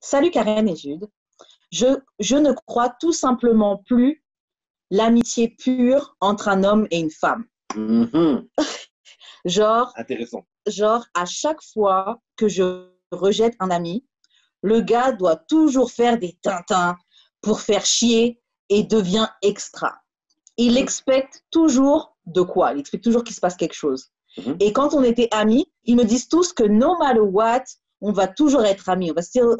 Salut Karen et Jude. Je ne crois tout simplement plus l'amitié pure entre un homme et une femme. Mhm. Genre, Intéressant. genre, à chaque fois que je rejette un ami, le gars doit toujours faire des tintins pour faire chier et devient extra. Il Mhm. expecte toujours de quoi? Il expecte toujours qu'il se passe quelque chose. Mhm. Et quand on était amis, ils me disent tous que no matter what, on va toujours être amis. We're still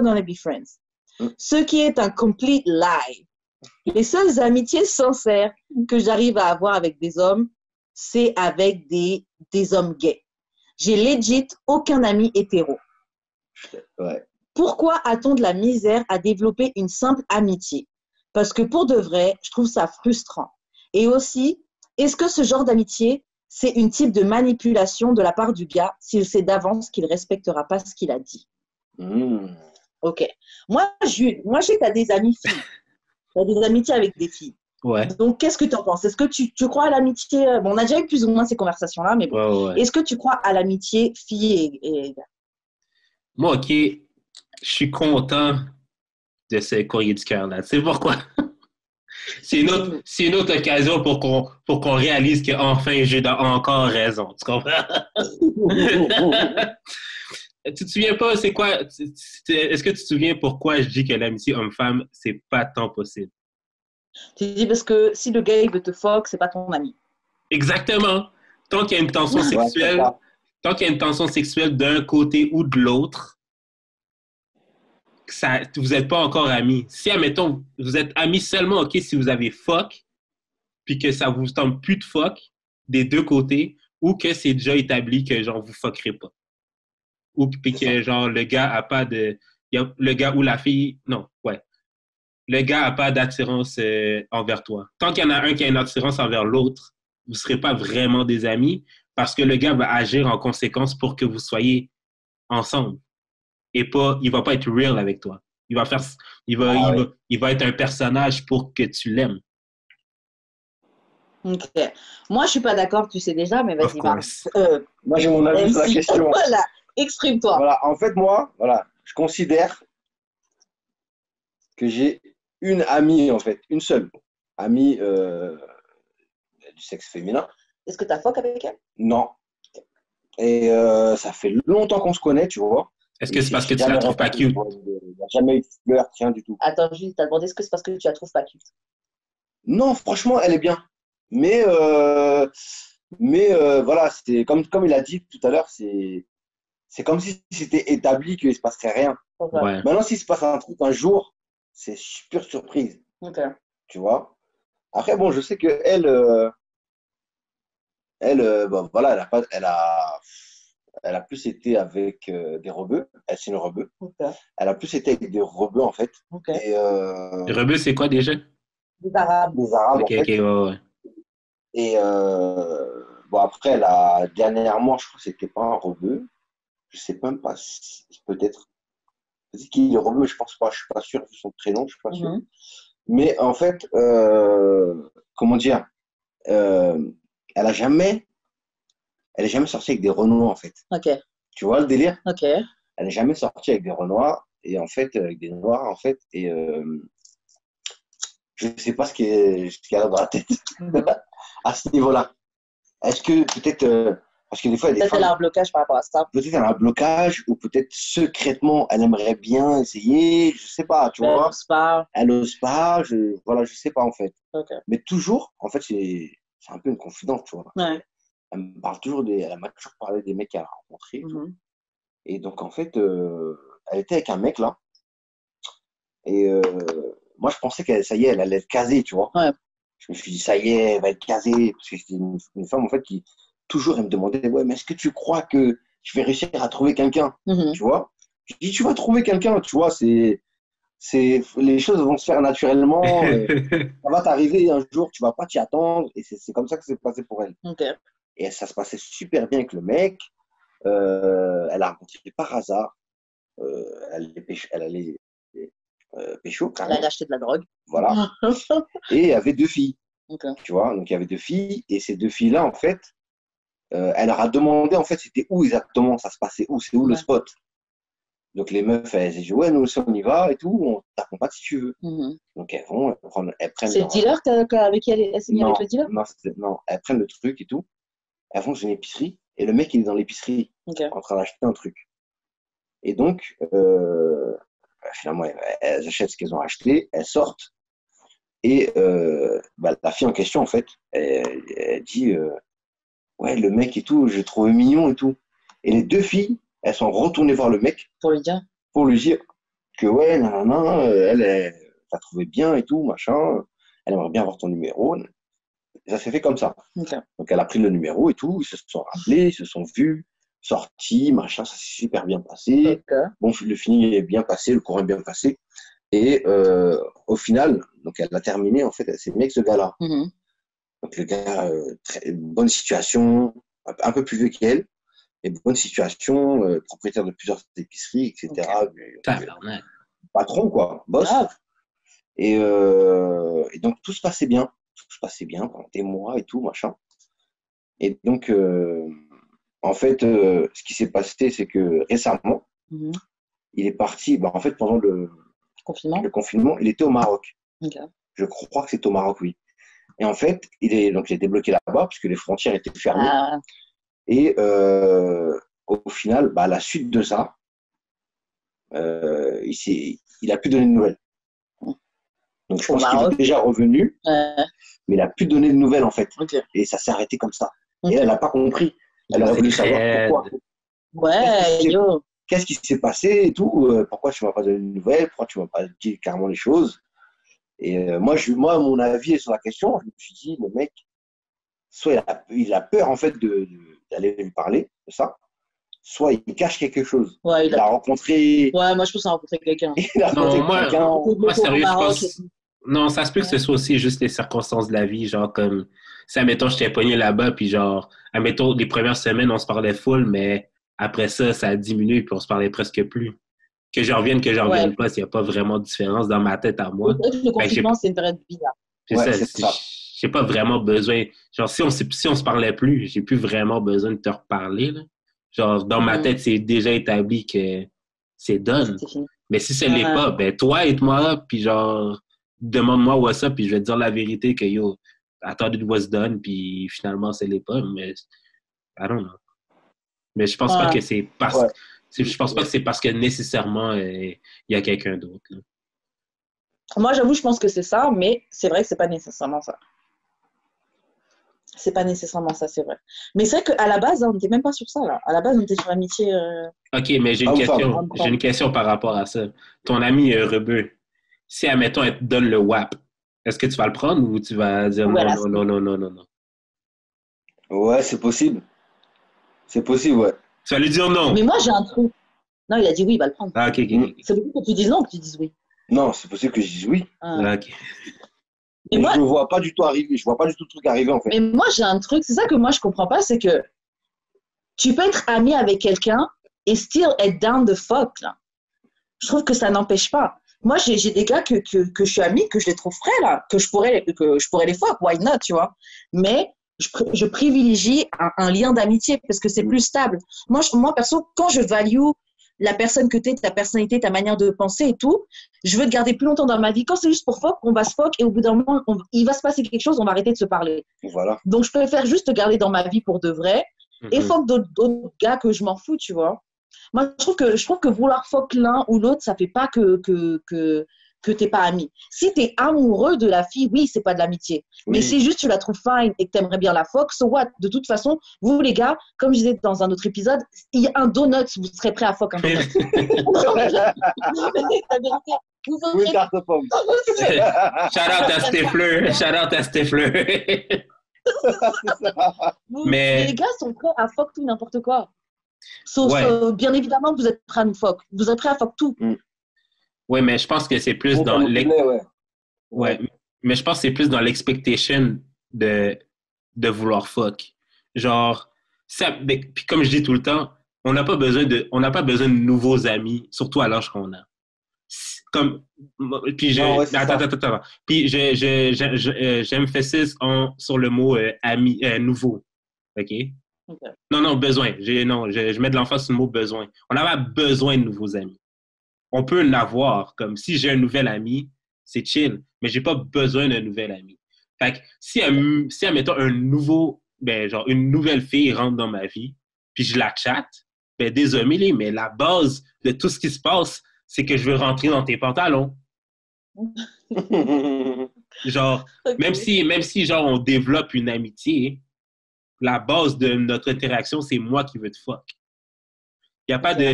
gonna be friends. Mhm. Ce qui est un complete lie. Les seules amitiés sincères que j'arrive à avoir avec des hommes, c'est avec des hommes gays. J'ai legit aucun ami hétéro. Ouais. Pourquoi a-t-on de la misère à développer une simple amitié? Parce que pour de vrai, je trouve ça frustrant. Et aussi, est-ce que ce genre d'amitié, c'est une type de manipulation de la part du gars s'il sait d'avance qu'il ne respectera pas ce qu'il a dit? Mhm. Ok. Moi, je sais que tu as des amis filles. Tu as des amitiés avec des filles. Ouais, Donc, qu'est-ce que tu en penses? Est-ce que tu crois à l'amitié? Bon, on a déjà eu plus ou moins ces conversations-là, mais bon. ouais. Est-ce que tu crois à l'amitié fille et gars? Moi, OK, je suis content de ce courrier du cœur-là. Tu sais pourquoi? C'est une autre occasion pour qu'on réalise qu'enfin, j'ai encore raison. Tu comprends? Tu te souviens pas, c'est quoi? Est-ce que tu te souviens pourquoi je dis que l'amitié homme-femme, c'est pas tant possible? Tu dis parce que si le gars il veut te fuck, c'est pas ton ami. Exactement. Tant qu'il y a une tension Ouais, c'est sexuelle, ça. tant qu'il y a une tension sexuelle d'un côté ou de l'autre, vous n'êtes pas encore amis. Si, admettons, vous êtes amis seulement, OK, si vous avez fuck, puis que ça vous tente plus de fuck des deux côtés, ou que c'est déjà établi que, genre, vous fuckerez pas. Ou puis C'est ça. que, genre, le gars a pas de... Le gars ou la fille... Non, ouais. Le gars a pas d'attirance envers toi. Tant qu'il y en a un qui a une attirance envers l'autre, vous ne serez pas vraiment des amis parce que le gars va agir en conséquence pour que vous soyez ensemble. Et pas, il va pas être real avec toi. Il va faire, Ah oui. il va être un personnage pour que tu l'aimes. Ok. Moi, je suis pas d'accord, tu sais déjà, mais Of vas-y, course. Moi, j'ai mon avis sur la MC. question. Voilà, exprime-toi. Voilà. En fait, moi, voilà, je considère que j'ai une amie, en fait, une seule amie du sexe féminin. Est-ce que tu as fuck avec elle? Non. Et ça fait longtemps qu'on se connaît, tu vois. Est-ce Et que c'est c'est parce que tu la jamais trouves pas repassé, tu cute? vois. Il n'y a jamais eu de fleur, rien du tout. Attends, juste, t'as demandé est-ce que c'est parce que tu la trouves pas cute? Non, franchement, elle est bien. Mais, euh, mais voilà, c'est comme il a dit tout à l'heure, c'est comme si c'était établi qu'il ne se passerait rien. Ok. Ouais. Maintenant, s'il se passe un truc un jour, c'est pure surprise, Ok. tu vois. Après, bon, je sais que bon, voilà, elle a plus été avec des rebeux. Elle, c'est une rebeu. Ok. Elle a plus été avec des rebeux, en fait. Ok. Et Le rebeu, c'est quoi déjà? Des arabes. des Arabes, Ok, en ok, fait. ouais, ouais. Et bon, après, dernièrement, je crois que c'était pas un rebeu. Je sais même pas, peut-être. Peut-être qu'il est rebeu, mais je pense pas. Je suis pas sûr, vu son prénom, je suis pas sûr. Mhm. Mais en fait, comment dire, euh, elle a jamais, elle est jamais sortie avec des Renois, en fait. Ok. Tu vois le délire? Ok. Elle n'est jamais sortie avec des Renois et en fait, avec des Noirs, en fait. Et je sais pas ce qu'il y a dans la tête Mhm. à ce niveau-là. Est-ce que peut-être, parce que des fois, il y a des Peut-être qu'elle femmes, a un blocage par rapport à ça. peut-être elle a un blocage ou peut-être secrètement, elle aimerait bien essayer, je sais pas, tu Mais elle vois. n'ose pas. Elle n'ose pas, voilà, je sais pas en fait. Ok. Mais toujours, en fait, c'est un peu une confidence, tu vois. Ouais. Elle m'a toujours parlé des mecs qu'elle a rencontrés et tout. Mhm. Et donc, en fait, elle était avec un mec là. Et moi, je pensais qu'elle, ça y est, elle allait être casée, tu vois. Ouais. Je me suis dit, ça y est, elle va être casée. Parce que c'était une femme, en fait, qui toujours, elle me demandait, ouais, mais est-ce que tu crois que je vais réussir à trouver quelqu'un, Mhm. tu vois? Je dis, tu vas trouver quelqu'un, tu vois, les choses vont se faire naturellement. Ça va t'arriver un jour, tu vas pas t'y attendre. Et c'est comme ça que c'est passé pour elle. Ok. Et ça se passait super bien avec le mec. Elle a rencontré par hasard. Elle allait pécho, Elle a carrément. acheté de la drogue. Voilà. Et il y avait deux filles, Ok. tu vois. Donc, il y avait deux filles. Et ces deux filles-là, en fait, elle leur a demandé, en fait, c'était où exactement ça se passait, où, c'est où le Ouais. spot. Donc, les meufs, elles disent, ouais, nous aussi, on y va et tout, on t'accompagne si tu veux. Donc, elles vont, elles prennent C'est le dealer avec qui elle s'est mise avec le dealer? Non, elles prennent le truc et tout. Elles vont dans une épicerie et le mec, il est dans l'épicerie en train d'acheter un truc. Et donc, finalement, elles achètent ce qu'elles ont acheté, elles sortent. Et la fille en question, en fait, elle dit ouais, le mec et tout, j'ai trouvé mignon et tout. Et les deux filles, elles sont retournées voir le mec Pour lui dire. pour lui dire que ouais, non, elle t'a trouvé bien et tout, machin. Elle aimerait bien avoir ton numéro. Et ça s'est fait comme ça. Donc, elle a pris le numéro et tout, ils se sont rappelés, ils se sont vus, sortis, machin, ça s'est super bien passé. Bon, le feeling est bien passé, le courant est bien passé. Et au final, donc elle a terminé, en fait, elle s'est mise avec ce gars-là. Donc le gars, bonne situation, un peu plus vieux qu'elle, et bonne situation, propriétaire de plusieurs épiceries, etc. Patron, quoi, boss. Et donc tout se passait bien. Tout se passait bien pendant des mois et tout, machin. Et donc, en fait, ce qui s'est passé, c'est que récemment, il est parti, en fait, pendant le confinement, il était au Maroc. Je crois que c'est au Maroc, oui. Et en fait, il était bloqué là-bas parce que les frontières étaient fermées. Et au final, à la suite de ça, il a plus donné de nouvelles. Donc je pense qu'il est déjà revenu, mais il a plus donné de nouvelles en fait. Et ça s'est arrêté comme ça. Et elle n'a pas compris. Elle aurait voulu savoir pourquoi. Qu'est-ce qui s'est passé et tout. Pourquoi tu ne m'as pas donné de nouvelles? Pourquoi tu ne m'as pas dit carrément les choses? Et moi, mon avis sur la question, je me suis dit, le mec, soit il a peur en fait d'aller lui parler de ça, soit il cache quelque chose. Ouais, il a rencontré. Ouais, moi je pense qu'il a rencontré quelqu'un. Moi, sérieux, je pense. Non, ça se peut que ce soit aussi juste les circonstances de la vie. Genre, comme, si, admettons, je t'ai pogné là-bas, puis genre, admettons, les premières semaines, on se parlait full, mais après ça, ça a diminué, puis on se parlait presque plus. Que je revienne pas, s'il n'y a pas vraiment de différence dans ma tête à moi. Le confinement, c'est une période bizarre. C'est ça. J'ai pas vraiment besoin. Genre, si on se parlait plus, j'ai plus vraiment besoin de te reparler, là. Genre, dans ma tête, c'est déjà établi que c'est done. Mais si ce n'est pas, ben, toi, aide-moi, puis genre, demande-moi what's up, puis je vais te dire la vérité que yo, I thought it was done, puis finalement, ce n'est pas, mais I don't know. Mais je pense pas que c'est parce je pense pas que c'est parce que nécessairement il y a quelqu'un d'autre. Là. Moi, j'avoue, je pense que c'est ça, mais c'est vrai que c'est pas nécessairement ça. C'est pas nécessairement ça, c'est vrai. Mais c'est vrai qu'à la base, on n'était même pas sur ça, là. À la base, on était sur l'amitié. OK, mais j'ai une question par rapport à ça. Ton ami Rebeu, si, admettons, elle te donne le WAP, est-ce que tu vas le prendre ou tu vas dire non? Ouais, c'est possible. C'est possible, ouais. Tu vas lui dire non. Mais moi, j'ai un truc. Non, il a dit oui, il va le prendre. Ah, OK. C'est possible que tu dises non ou que tu dises oui. Non, c'est possible que je dise oui. OK. Mais moi, je ne vois pas du tout arriver. Je vois pas du tout le truc arriver, en fait. Mais moi, j'ai un truc. C'est ça que moi, je comprends pas. C'est que tu peux être ami avec quelqu'un et still être down the fuck, là. Je trouve que ça n'empêche pas. Moi, j'ai des gars que je suis amie, que je les trouve frais, là. Que je pourrais les fuck. Why not, tu vois. Mais je privilégie un lien d'amitié parce que c'est plus stable. Moi, perso, quand je value la personne que tu es, ta personnalité, ta manière de penser et tout, je veux te garder plus longtemps dans ma vie. Quand c'est juste pour fuck, on va se fuck et au bout d'un moment, il va se passer quelque chose, on va arrêter de se parler. Voilà. Donc, je préfère juste te garder dans ma vie pour de vrai et fuck d'autres gars que je m'en fous, tu vois. Moi, je trouve que vouloir fuck l'un ou l'autre, ça fait pas que t'es pas ami. Si t'es amoureux de la fille, oui, c'est pas de l'amitié. Oui. Mais si juste tu la trouves fine et que t'aimerais bien la fuck, so what? De toute façon, vous les gars, comme je disais dans un autre épisode, il y a un donut, vous serez prêts à fuck un donut. Oui, carte pomme. Shout out à Stifler. Mais les gars sont prêts à fuck tout n'importe quoi. Bien évidemment, vous êtes prêts à nous fuck. Vous êtes prêts à fuck tout. Oui, mais je pense que c'est plus dans mais je pense que c'est plus dans l'expectation de vouloir fuck. Genre, puis comme je dis tout le temps, on n'a pas besoin de nouveaux amis, surtout à l'âge qu'on a. Puis attends. Puis j'emphasise sur le mot ami nouveau. OK? Non, besoin. Je mets de l'emphase sur le mot besoin. On n'a pas besoin de nouveaux amis. on peut l'avoir. Comme si j'ai un nouvel ami, c'est chill, mais j'ai pas besoin d'un nouvel ami. Fait que si admettons, genre, une nouvelle fille rentre dans ma vie, puis je la chatte, ben, désolé, mais la base de tout ce qui se passe, c'est que je veux rentrer dans tes pantalons. Genre, Ok. même si, genre, on développe une amitié, la base de notre interaction, c'est moi qui veux te fuck. Il y a pas Ok. de...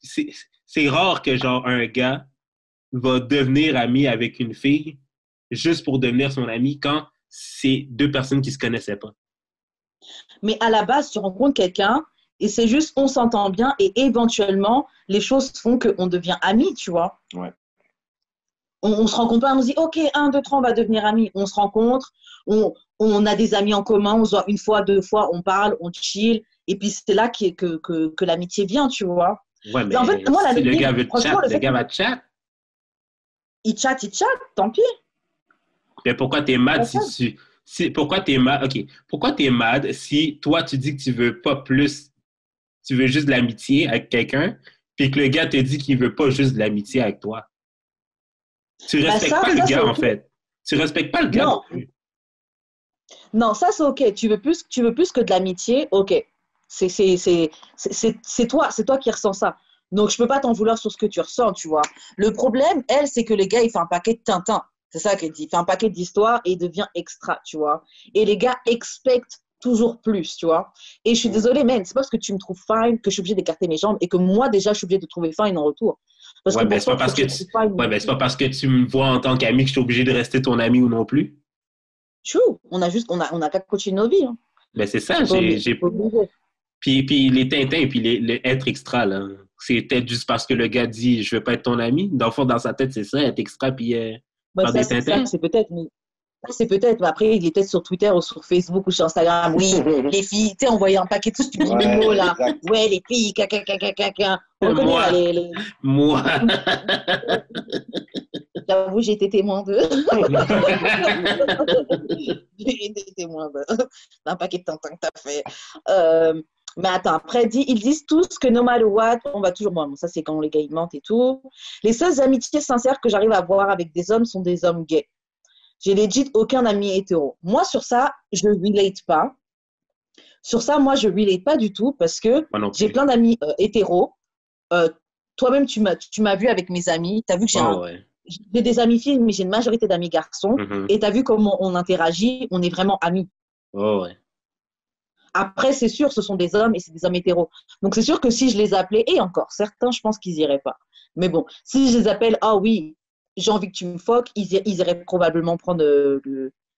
C'est c'est rare que, genre, un gars va devenir ami avec une fille juste pour devenir son ami quand c'est deux personnes qui se connaissaient pas. Mais à la base, tu rencontres quelqu'un et c'est juste on s'entend bien et éventuellement, les choses font qu'on devient amis, tu vois. Ouais. On se rencontre pas, on se dit, OK, 1, 2, 3, on va devenir amis. On se rencontre, on a des amis en commun, on se voit une fois, 2 fois, on parle, on chill. Et puis c'est là que l'amitié vient, tu vois. Ouais, Et en fait, mais moi, la si le limite, gars veut te franchement, chat, le le fait gars va te chat. qu'il chatte, tant pis. Mais pourquoi t'es mad Pas si ça. tu... pourquoi t'es mad? OK. Pourquoi t'es mad si toi, tu dis que tu veux pas plus, tu veux juste de l'amitié avec quelqu'un, puis que le gars te dit qu'il veut pas juste de l'amitié avec toi? Tu Bah respectes pas le ça c'est gars, en OK. fait. Tu respectes pas le gars non Non, plus. non, ça c'est OK. Tu veux plus que de l'amitié, OK. C'est toi qui ressens ça. Donc je peux pas t'en vouloir sur ce que tu ressens, tu vois. Le problème, elle, c'est que les gars, il fait un paquet de Tintin. C'est ça qu'elle dit. Il fait un paquet d'histoires et il devient extra, tu vois. Et les gars expectent toujours plus, tu vois. Et je suis Mm. désolée, man, c'est pas parce que tu me trouves fine que je suis obligée d'écarter mes jambes et que moi déjà je suis obligée de te trouver fine en retour. Parce Ouais, que ben pour c'est pas toi, il faut parce que que je te tu... trouve fine Ouais, moi ben c'est aussi. pas parce que tu me vois en tant qu'ami que je suis obligé de rester ton ami ou non plus. True. On a qu'à coacher nos vies, hein. Ben c'est ça, T'es pas obligé. Puis les Tintins, puis être extra, là. C'est peut-être juste parce que le gars dit je veux pas être ton ami. Dans le fond, dans sa tête, c'est ça, être extra puis Ouais, faire des Tintins. c'est peut-être, mais ça, c'est peut-être. Mais après, il est peut-être sur Twitter ou sur Facebook ou sur Instagram. Oui, les filles, tu sais, envoyer un paquet de subliminaux, Ouais, là. exact. Ouais, les filles, caca, caca, caca. On le connaît, là, Moi, moi. J'avoue, j'ai été témoin de. J'ai été témoin d'un paquet de tintins que t'as fait. Euh, mais attends, après, ils disent tous que no matter what, on va toujours. Bon, ça, c'est quand les gars ils mentent et tout. Les seules amitiés sincères que j'arrive à avoir avec des hommes sont des hommes gays. J'ai legit aucun ami hétéro. Moi, sur ça, je ne relate pas. Sur ça, moi, je ne relate pas du tout parce que Moi non j'ai plus. plein d'amis hétéros. Euh, Toi-même, tu m'as vu avec mes amis. Tu as vu que Oh, ouais. j'ai des amis filles, mais j'ai une majorité d'amis garçons. Mhm. Et tu as vu comment on interagit. On est vraiment amis. Oh, ouais. Après, c'est sûr, ce sont des hommes et c'est des hommes hétéros. Donc, c'est sûr que si je les appelais, et encore, certains, je pense qu'ils n'iraient pas. Mais bon, si je les appelle, ah oui, j'ai envie que tu me foques, ils iraient probablement prendre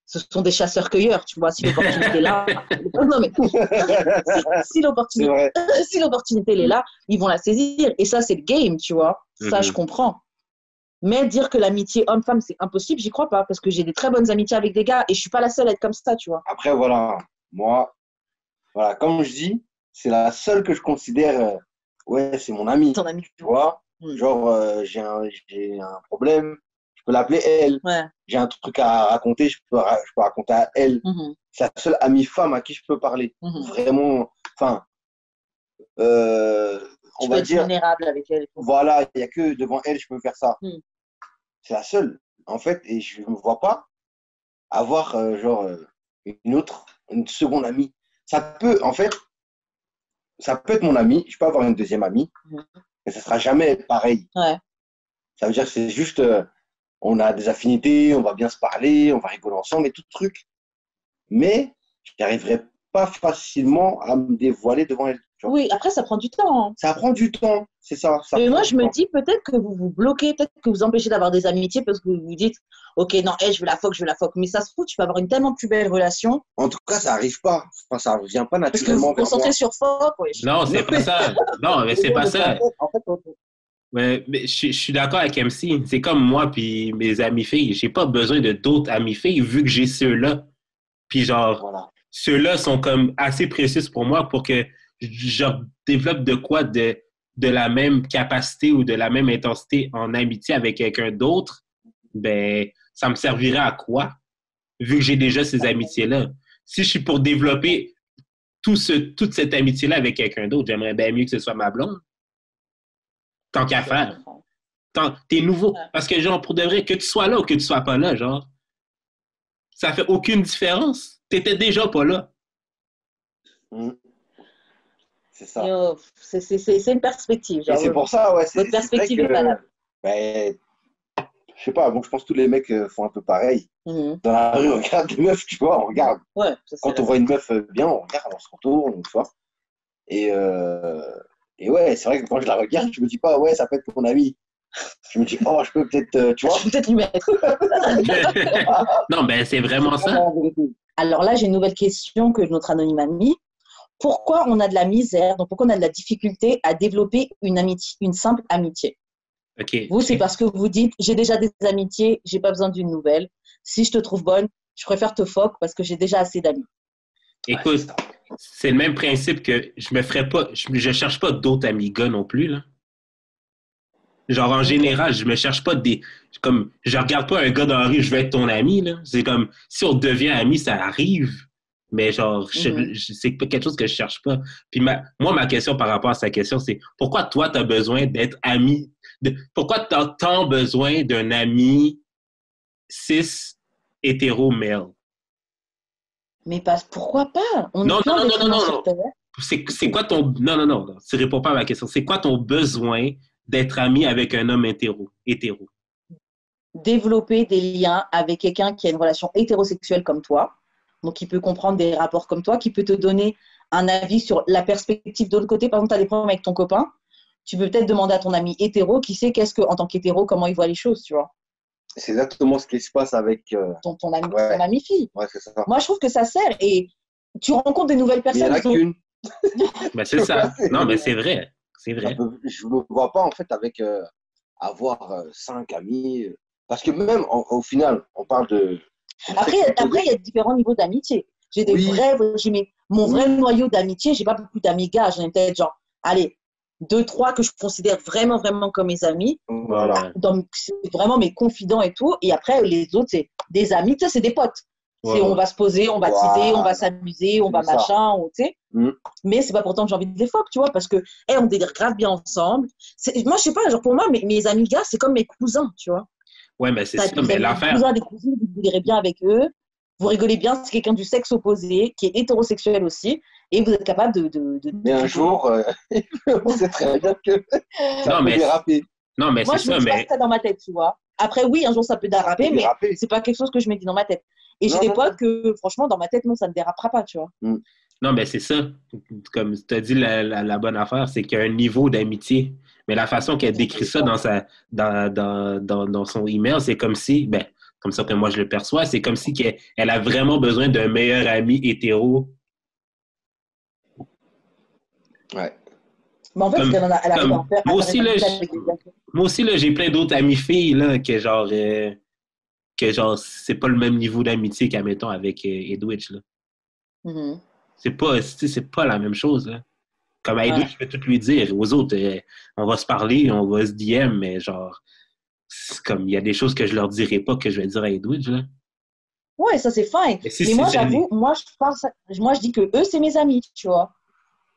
ce sont des chasseurs-cueilleurs, tu vois, si l'opportunité est là. Non, mais si C'est l'opportunité vrai. si l'opportunité elle est là, ils vont la saisir. Et ça, c'est le game, tu vois. Ça, je Mhm. comprends. Mais dire que l'amitié homme-femme, c'est impossible, j'y crois pas. Parce que j'ai des très bonnes amitiés avec des gars et je suis pas la seule à être comme ça, tu vois. Après, voilà, moi, voilà, comme je dis, c'est la seule que je considère, ouais, c'est mon amie, Ton ami. tu vois. Mm. Genre, j'ai un problème, je peux l'appeler elle. Ouais. J'ai un truc à raconter, je peux raconter à elle. Mhm. C'est la seule amie femme à qui je peux parler. Mhm. Vraiment, enfin, euh, on Tu peux va être dire, vulnérable avec elle. voilà, il n'y a que devant elle, je peux faire ça. Mm. C'est la seule, en fait, et je ne me vois pas avoir, une seconde amie. Ça peut, en fait, ça peut être mon ami, je peux avoir une deuxième amie, Mhm. mais ça sera jamais pareil. Ouais. Ça veut dire que c'est juste, on a des affinités, on va bien se parler, on va rigoler ensemble et tout truc. Mais je n'arriverai pas facilement à me dévoiler devant elle. Tu vois. Oui, après, ça prend du temps, hein. Ça prend du temps, c'est ça, ça Mais prend moi, du je me temps. dis peut-être que vous vous bloquez, peut-être que vous empêchez d'avoir des amitiés parce que vous vous dites, OK, non, je veux la foque, je veux la foque. Mais ça se trouve, tu peux avoir une tellement plus belle relation En tout cas, ça n'arrive pas. Enfin, ça ne vient pas parce que vous vous naturellement vers concentrez moi. sur foque, wesh. Non, Non, c'est pas ça. Non, mais c'est pas ça. en fait, Mais je suis d'accord avec MC. C'est comme moi puis mes amis filles. J'ai pas besoin de d'autres amis filles vu que j'ai ceux-là. Puis genre, voilà. ceux-là sont comme assez précieux pour moi pour que je développe de quoi de la même capacité ou de la même intensité en amitié avec quelqu'un d'autre. Ben, ça me servirait à quoi? Vu que j'ai déjà ces amitiés-là. Si je suis pour développer toute cette amitié-là avec quelqu'un d'autre, j'aimerais bien mieux que ce soit ma blonde. Tant qu'à Ok, je faire. comprends. T'es nouveau. Ouais. Parce que, genre, pour de vrai, que tu sois là ou que tu sois pas là, genre, ça fait aucune différence. T'étais déjà pas là. Mm. C'est ça. C'est une perspective. Et Genre, c'est pour ça, ouais, votre c'est vrai perspective est que, valable. ben, je sais pas, bon, je pense que tous les mecs font un peu pareil. Mhm. Dans la rue, on regarde des meufs, tu vois, on regarde. Ouais, ça, c'est Quand on voit une meuf bien, on regarde, on se retourne, tu vois. Et, ouais, c'est vrai que quand je la regarde, je me dis pas, ouais, ça peut être mon ami. Je me dis, oh, je peux peut-être, tu vois. Je peux peut-être lui mettre. Non, ben, c'est vraiment ça. Alors là, j'ai une nouvelle question que notre anonyme a mis. Pourquoi on a de la misère, donc pourquoi on a de la difficulté à développer une amitié, une simple amitié? OK. Vous, c'est parce que vous dites, j'ai déjà des amitiés, j'ai pas besoin d'une nouvelle. Si je te trouve bonne, je préfère te fuck parce que j'ai déjà assez d'amis. Écoute, c'est le même principe que je me ferais pas, je cherche pas d'autres amis gars non plus, là. Genre, en Ok. général, je me cherche pas comme, je regarde pas un gars dans la rue, je veux être ton ami, là. C'est comme, si on devient ami, ça arrive. Mais genre, Mhm. c'est pas quelque chose que je cherche pas. Puis moi, ma question par rapport à sa question, c'est pourquoi toi, t'as besoin d'être ami? Pourquoi t'as tant besoin d'un ami cis hétéro male? Mais pourquoi pas? On est Non, non, plein non, non, d'êtres non, humains non, sur non. Terre. C'est quoi ton. Non, non, non, non. Tu réponds pas à ma question. C'est quoi ton besoin d'être ami avec un homme hétéro? Développer des liens avec quelqu'un qui a une relation hétérosexuelle comme toi, donc qui peut comprendre des rapports comme toi, qui peut te donner un avis sur la perspective de l'autre côté. Par exemple, tu as des problèmes avec ton copain, tu peux peut-être demander à ton ami hétéro qui sait qu'est-ce que, en tant qu'hétéro, comment il voit les choses, tu vois, C'est exactement ce qui se passe avec. ton ami, Ouais, ton ami fille. ouais, c'est ça. Moi, je trouve que ça sert et tu rencontres des nouvelles Mais il n'y en personnes. a qu'une. Ben, c'est ça. Non, mais c'est vrai. C'est vrai. Je ne me vois pas, en fait, avec avoir 5 amis. Parce que même, au final, on parle de. Après, il y a différents niveaux d'amitié. J'ai Oui, mon vrai oui, noyau d'amitié, j'ai pas beaucoup d'amis gars, j'en ai peut-être genre, allez, deux, trois que je considère vraiment, vraiment comme mes amis. voilà. C'est vraiment mes confidents et tout. Et après, les autres, c'est des amis, tu sais, c'est des potes. Ouais, On ouais. va se poser, on va teaser, on va Voilà. s'amuser, on va C'est ça. machin, tu sais. Mm. Mais c'est pas pourtant que j'ai envie de les fuck, tu vois, parce que, on délire grave bien ensemble. Moi, je sais pas, genre pour moi, mes amis gars, c'est comme mes cousins, tu vois. Ouais, mais c'est T'as ça. Mais des l'affaire. cousins, des cousines, vous délirez bien avec eux. Vous rigolez bien, c'est quelqu'un du sexe opposé, qui est hétérosexuel aussi, et vous êtes capable de Mais un jour, on sait très bien que ça Non, peut mais, déraper. non, mais Moi, c'est je me ça. dis pas Mais ça dans ma tête, tu vois. Après, oui, un jour, ça peut Ça peut déraper, mais déraper. c'est pas quelque chose que je me dis dans ma tête. Et j'ai Non, des non, potes que, franchement, dans ma tête, non, ça ne dérapera pas, tu vois. non. non, mais c'est ça. Comme tu as dit, la bonne affaire, c'est qu'il y a un niveau d'amitié. Mais la façon qu'elle décrit ça dans son email, c'est comme si, ben, comme ça que moi je le perçois, c'est comme si elle a vraiment besoin d'un meilleur ami hétéro. Ouais. Mais en fait, c'est Mm. qu'elle elle arrive Comme, à faire une amitié avec les gars. moi aussi, là, j'ai plein d'autres amis filles, là, que genre, c'est pas le même niveau d'amitié qu'admettons avec Edwidge, là. Mhm. C'est pas la même chose, là. Comme à Edwidge, Ouais. je peux tout lui dire. Aux autres, on va se parler, on va se DM, mais genre, c'est comme, il y a des choses que je leur dirai pas que je vais dire à Edwidge, là. Ouais, ça, c'est fine. Mais si Mais moi, c'est j'avoue, moi, je dis que eux, c'est mes amis, tu vois.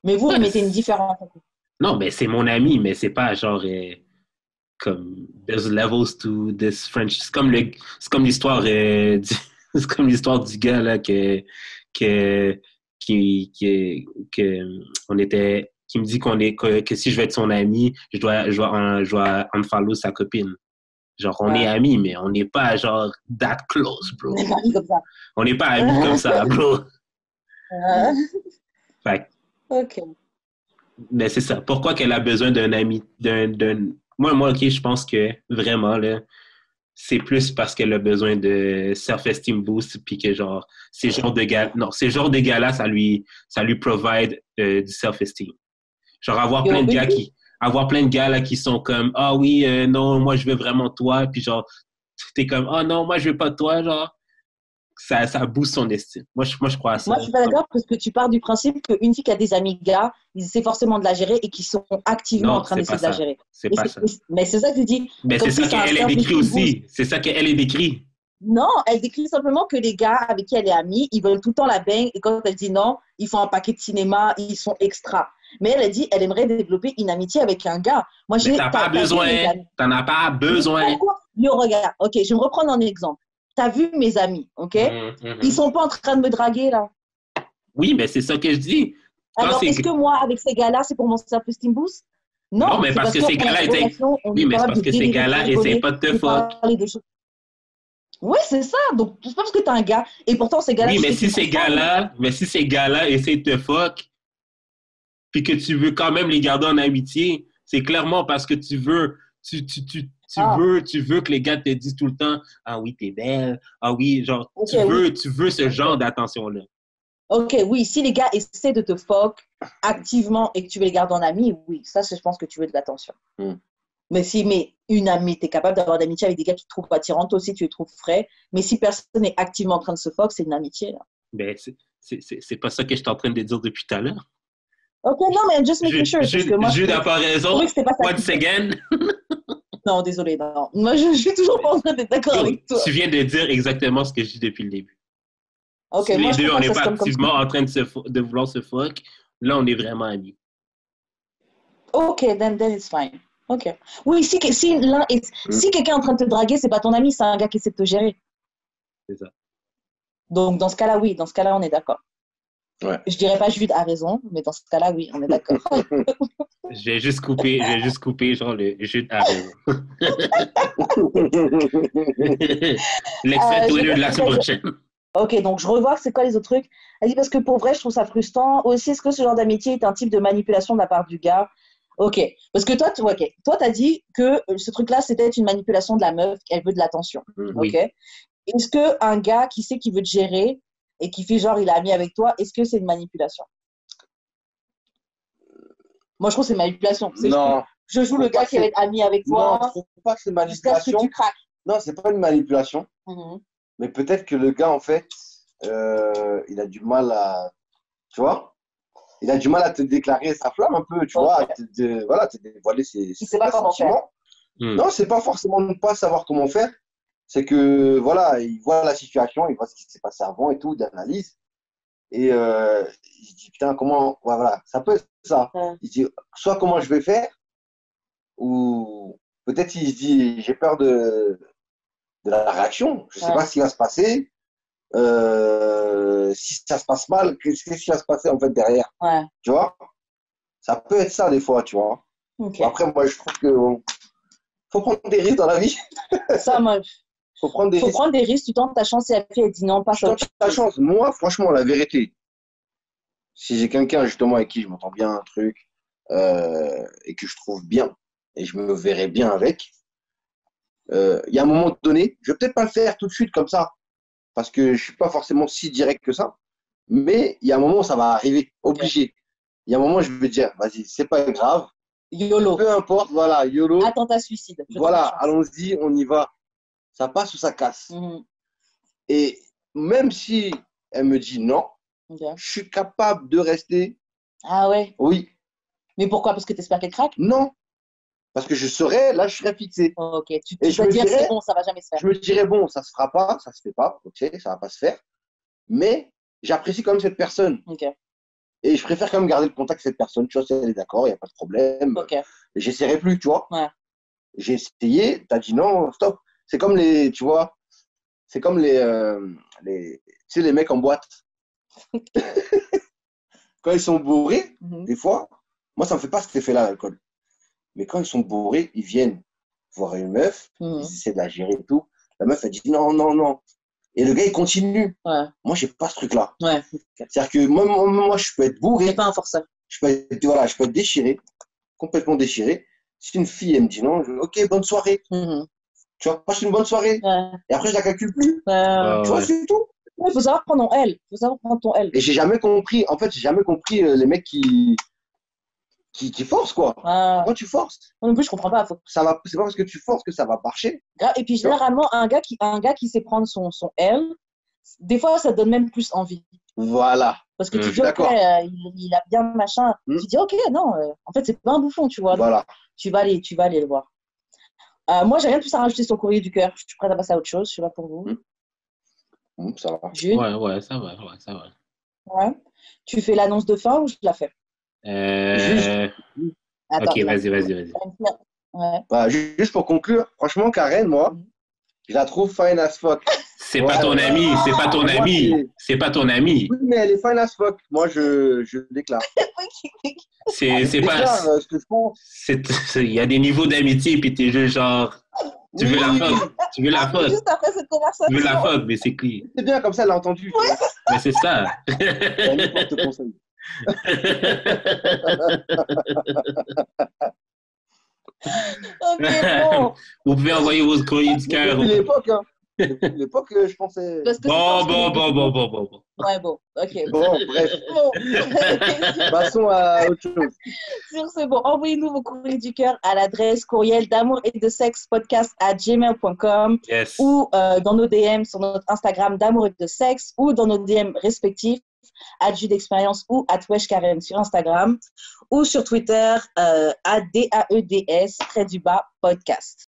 Mais vous mettez une différence. non, mais c'est mon ami, mais c'est pas genre, comme, there's levels to this French. C'est comme l'histoire, c'est comme l'histoire du gars, là, que, on était, qui me dit que si je veux être son ami, je dois unfollow sa copine. Genre, on est Ouais. amis, mais on n'est pas, genre, that close, On bro. est pas mis comme ça. On n'est pas amis comme ça, bro. Euh, Fait ok. mais c'est ça. Pourquoi qu'elle a besoin d'un ami, Moi, ok, je pense que, vraiment, là, c'est plus parce qu'elle a besoin de self-esteem boost, puis que, genre, ces genres de gars-là, ça lui provide du self-esteem. Genre, Yo, avoir plein de gars, là, qui sont comme, ah oui, non, moi, je veux vraiment toi, puis genre, t'es comme, oh non, moi, je veux pas de toi, genre, ça booste son estime. Moi, je crois à ça. Moi, je suis pas d'accord parce que tu pars du principe qu'une fille qui a des amis gars, ils essaient forcément de la gérer et qu'ils sont activement en Non, train c'est pas d'essayer de la ça. gérer. C'est pas ça. Mais c'est ça que je dis. Mais Comme c'est si ça c'est un qu'elle est décrit self-esteem boost. aussi. C'est ça qu'elle est décrit. Non, elle décrit simplement que les gars avec qui elle est amie, ils veulent tout le temps la baigne et quand elle dit non, ils font un paquet de cinéma, ils sont extra. Mais elle a dit, elle aimerait développer une amitié avec un gars. Moi, Mais t'as pas besoin. T'en as pas besoin. Pourquoi? Yo, regarde, ok, je vais me reprendre en exemple. T'as vu mes amis, ok? Ils sont pas en train de me draguer, là. Oui, mais c'est ça que je dis. Alors, est-ce que moi, avec ces gars-là, c'est pour mon self-esteem boost? Non, mais parce que ces gars-là étaient. Oui, mais c'est parce que ces gars-là essaient pas de te fuck. Oui, c'est ça. Donc, c'est pas parce que t'as un gars. Et pourtant, ces gars-là. Oui, mais si ces gars-là essaient de te fuck, puis que tu veux quand même les garder en amitié, c'est clairement parce que tu veux. Tu veux que les gars te disent tout le temps, ah oui, t'es belle. Ah oui, genre, tu veux ce genre d'attention-là. Ok, oui, si les gars essaient de te fuck activement et que tu veux les garder en ami, oui, ça, je pense que tu veux de l'attention. Mais une amie, tu es capable d'avoir d'amitié avec des gars qui te trouvent attirants, toi aussi tu les trouves frais, mais si personne n'est activement en train de se fuck, c'est une amitié. Là. Ben, c'est pas ça que je suis en train de dire depuis tout à l'heure. Ok, non, mais just making sure. Jude n'a pas raison. Once again. Non, désolé, non. Moi, je suis toujours pas en train d'être d'accord avec toi. Tu viens de dire exactement ce que je dis depuis le début. Okay, si moi, les deux, on n'est pas activement en train de vouloir se fuck, là, on est vraiment amis. Ok, then it's fine. Ok. Oui, si quelqu'un est en train de te draguer, c'est pas ton ami, c'est un gars qui essaie de te gérer. C'est ça. Donc, dans ce cas-là, oui, on est d'accord. Ouais. Je dirais pas Jude a raison, mais dans ce cas-là, oui, on est d'accord. Je vais juste couper, genre, le Jude a raison. L'extrait Twitter de la semaine prochaine. Ok, donc je revois c'est quoi les autres trucs. Elle dit parce que pour vrai, je trouve ça frustrant. Aussi, est-ce que ce genre d'amitié est un type de manipulation de la part du gars? Ok, parce que toi, t'as dit que ce truc-là, c'était une manipulation de la meuf, qu'elle veut de l'attention. Oui. Ok. Est-ce qu'un gars qui sait qu'il veut te gérer et qui fait genre il est ami avec toi, est-ce que c'est une manipulation? Moi, je trouve que c'est une manipulation. Non. Je joue le gars qui va être ami avec toi. Non, je trouve pas que c'est une manipulation. Jusqu'à ce que tu craques. Non, c'est pas une manipulation. Mais peut-être que le gars, en fait, il a du mal à. Tu vois? Il a du mal à te déclarer sa flamme un peu, tu vois, à te dévoiler ses sentiments. Non, c'est pas forcément ne pas savoir comment faire. C'est que, voilà, il voit la situation, il voit ce qui s'est passé avant et tout, d'analyse. Et il se dit, putain, comment. Voilà, ça peut être ça. Il se dit, soit comment je vais faire, ou peut-être il se dit, j'ai peur de la réaction. Je ne sais pas ce qui va se passer. Si ça se passe mal, qu'est-ce qui va se passer en fait derrière? Tu vois? Ça peut être ça des fois, tu vois. Okay. Après, moi, je trouve que faut prendre des risques dans la vie. Ça, moi, faut prendre des risques. Tu tentes ta chance et après, elle dit non, pas ça. Tu tentes ta chance. Moi, franchement, la vérité, si j'ai quelqu'un justement avec qui je m'entends bien un truc et que je trouve bien et je me verrai bien avec, il y a un moment donné, je vais peut-être pas le faire tout de suite comme ça, parce que je suis pas forcément si direct que ça, mais il y a un moment où ça va arriver, obligé. Il y a un moment où je vais dire, vas-y, c'est pas grave. YOLO. Peu importe, voilà, YOLO. Attentat suicide. Voilà, allons-y, on y va. Ça passe ou ça casse. Et même si elle me dit non, je suis capable de rester. Ah ouais? Oui. Mais pourquoi? Parce que tu espères qu'elle craque? Non. Parce que je serais fixé. Ok, tu vas dire c'est bon, ça va jamais se faire. Je me dirais, bon, ça se fera pas, ça se fait pas, ok, ça va pas se faire. Mais j'apprécie quand même cette personne. Okay. Et je préfère quand même garder le contact avec cette personne. Tu vois, si elle est d'accord, il n'y a pas de problème. Okay. Et j'essaierai plus, tu vois. Ouais. J'ai essayé, tu as dit non, stop. C'est comme les, tu vois, c'est comme tu sais, les mecs en boîte. Quand ils sont bourrés, des fois, moi, ça me fait pas cet effet-là, l'alcool. Mais quand ils sont bourrés, ils viennent voir une meuf, ils essaient de la gérer et tout. La meuf, elle dit non, non, non. Et le gars, il continue. Ouais. Moi, j'ai pas ce truc-là. Ouais. C'est-à-dire que moi, je peux être bourré. C'est pas un forceur. Je peux être déchiré, complètement déchiré. Si une fille, elle me dit non, je dis ok, bonne soirée. Tu vois, passe une bonne soirée. Ouais. Et après, je la calcule plus. Tu vois, c'est tout. Il faut savoir prendre ton L. Et j'ai jamais compris, les mecs qui forcent, quoi. Pourquoi tu forces? Moi non plus, je comprends pas. C'est pas parce que tu forces que ça va marcher. Et puis, généralement, un gars qui sait prendre son L, des fois, ça donne même plus envie. Voilà. Parce que tu dis, ok, il a bien machin. Tu dis, ok, non, en fait, c'est pas un bouffon, tu vois. Voilà. Tu vas aller le voir. Moi, j'ai rien de plus à rajouter sur le courrier du cœur. Je suis prête à passer à autre chose. Je sais pas pour vous. Ça va. Ouais, ça va. Ouais. Tu fais l'annonce de fin ou je la fais? Attends, Ok, vas-y. Ouais. Bah, juste pour conclure, franchement, Karen, moi, je la trouve fine as fuck. C'est pas ton ami, c'est pas ton Pour moi, ami, c'est pas ton ami. Oui, mais elle est fine as fuck. Moi, je déclare. C'est Je pas. déclare ce que je pense. Il y a des niveaux d'amitié, puis t'es juste genre. Tu veux la fuck, tu veux la fuck, Juste après cette tu veux la conversation. fuck, mais c'est qui? C'est bien, comme ça, elle a entendu. Oui, Mais c'est ça. Elle porte conseil. ok, bon. Vous pouvez envoyer vos courriers du Mais cœur. depuis l'époque, hein. Depuis l'époque, je pensais. Parce que tu penses que les Bon. Ouais, bon, ok. Bon, bref. Bon, ok. Passons à autre chose. Sur ce, bon, envoyez-nous vos courriers du cœur à l'adresse courriel d'amour et de sexe podcast@gmail.com Yes. ou dans nos DM sur notre Instagram d'amour et de sexe ou dans nos DM respectifs @judexpérience ou @weshkaren sur Instagram ou sur Twitter @DAEDS_podcast.